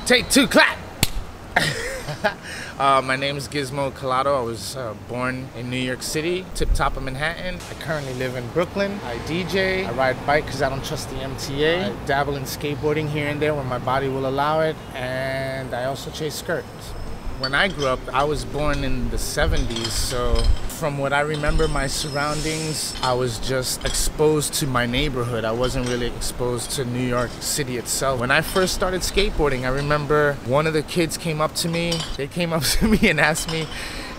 Take two, clap! My name is Gizmo Collado. I was born in New York City, tip top of Manhattan. I currently live in Brooklyn. I DJ, I ride bike because I don't trust the MTA. I dabble in skateboarding here and there when my body will allow it, and I also chase skirts. When I grew up, I was born in the 70s, so from what I remember, my surroundings, I was just exposed to my neighborhood. I wasn't really exposed to New York City itself. When I first started skateboarding, I remember one of the kids came up to me. They came up to me and asked me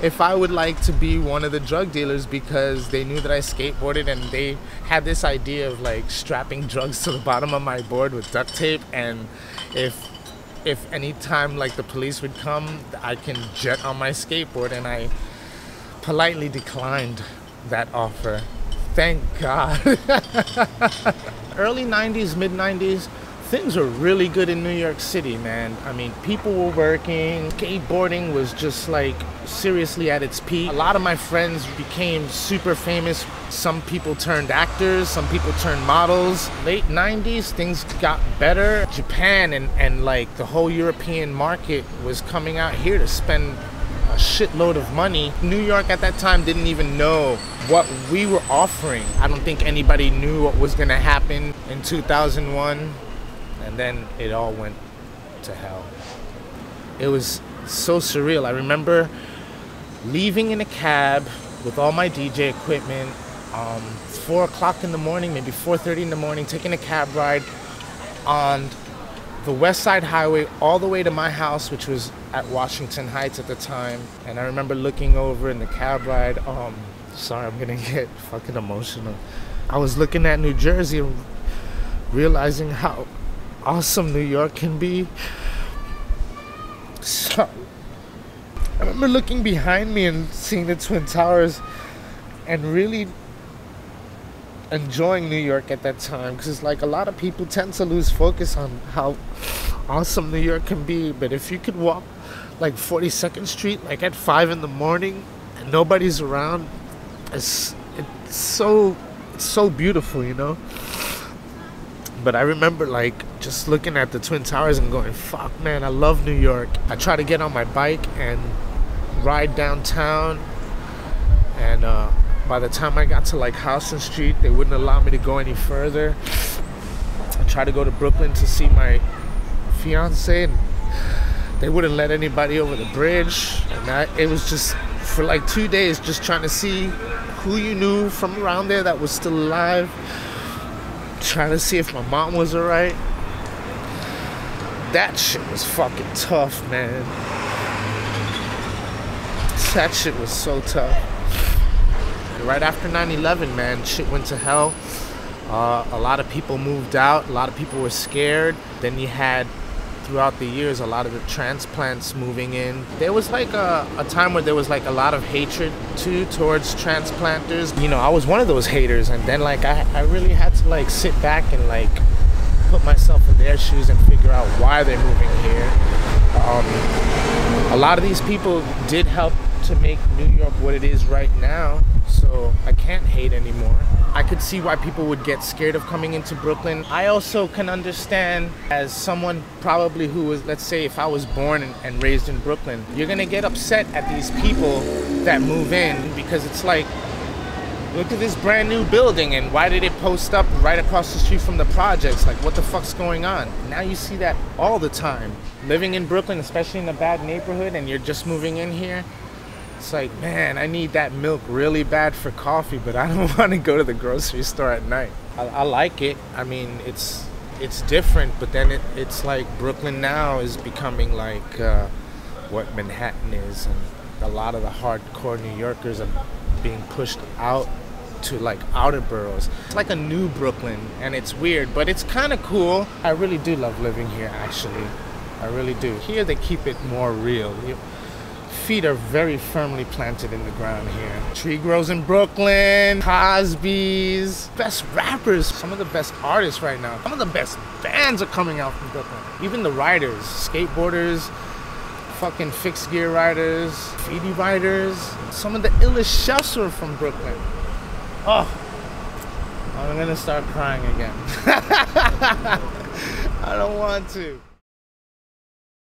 if I would like to be one of the drug dealers because they knew that I skateboarded, and they had this idea of like strapping drugs to the bottom of my board with duct tape, and if any time like the police would come, I can jet on my skateboard, and I politely declined that offer. Thank God. Early 90s, mid 90s, things were really good in New York City, man. I mean, people were working, skateboarding was just like seriously at its peak. A lot of my friends became super famous. Some people turned actors, some people turned models. Late 90s, things got better. Japan and like the whole European market was coming out here to spend a shitload of money. New York at that time didn't even know what we were offering. I don't think anybody knew what was gonna happen in 2001. And then it all went to hell. It was so surreal. I remember leaving in a cab with all my DJ equipment, 4 o'clock in the morning, maybe 4:30 in the morning, taking a cab ride on the West Side Highway all the way to my house, which was at Washington Heights at the time. And I remember looking over in the cab ride, sorry, I'm gonna get fucking emotional. I was looking at New Jersey and realizing how awesome New York can be. So I remember looking behind me and seeing the Twin Towers and really enjoying New York at that time, because it's like a lot of people tend to lose focus on how awesome New York can be. But if you could walk like 42nd Street like at 5 in the morning and nobody's around, it's so beautiful, you know. But I remember like just looking at the Twin Towers and going, fuck man, I love New York. I try to get on my bike and ride downtown, and by the time I got to like Houston Street, they wouldn't allow me to go any further. I tried to go to Brooklyn to see my fiance, and they wouldn't let anybody over the bridge. And it was just for like 2 days just trying to see who you knew from around there that was still alive, trying to see if my mom was alright. That shit was fucking tough, man. That shit was so tough. Right after 9/11, man, shit went to hell. A lot of people moved out. A lot of people were scared. Then you had, throughout the years, a lot of the transplants moving in. There was like a time where there was like a lot of hatred too towards transplanters. You know, I was one of those haters, and then like I really had to like sit back and like put myself in their shoes and figure out why they're moving here. A lot of these people did help to make New York what it is right now, so I can't hate anymore. I could see why people would get scared of coming into Brooklyn. I also can understand, as someone probably who was, let's say if I was born and raised in Brooklyn, you're gonna get upset at these people that move in, because it's like, look at this brand new building, and why did it post up right across the street from the projects? Like, what the fuck's going on? Now you see that all the time. Living in Brooklyn, especially in a bad neighborhood, and you're just moving in here, it's like, man, I need that milk really bad for coffee, but I don't want to go to the grocery store at night. I like it. I mean, it's different, but then it's like Brooklyn now is becoming like what Manhattan is, and a lot of the hardcore New Yorkers are being pushed out to like outer boroughs. It's like a new Brooklyn, and it's weird, but it's kind of cool. I really do love living here, actually. I really do. Here they keep it more real. Feet are very firmly planted in the ground here. Tree grows in Brooklyn, Cosby's, best rappers, some of the best artists right now. Some of the best bands are coming out from Brooklyn. Even the riders, skateboarders, fucking fixed gear riders, graffiti riders. Some of the illest chefs are from Brooklyn. Oh, I'm gonna start crying again. I don't want to.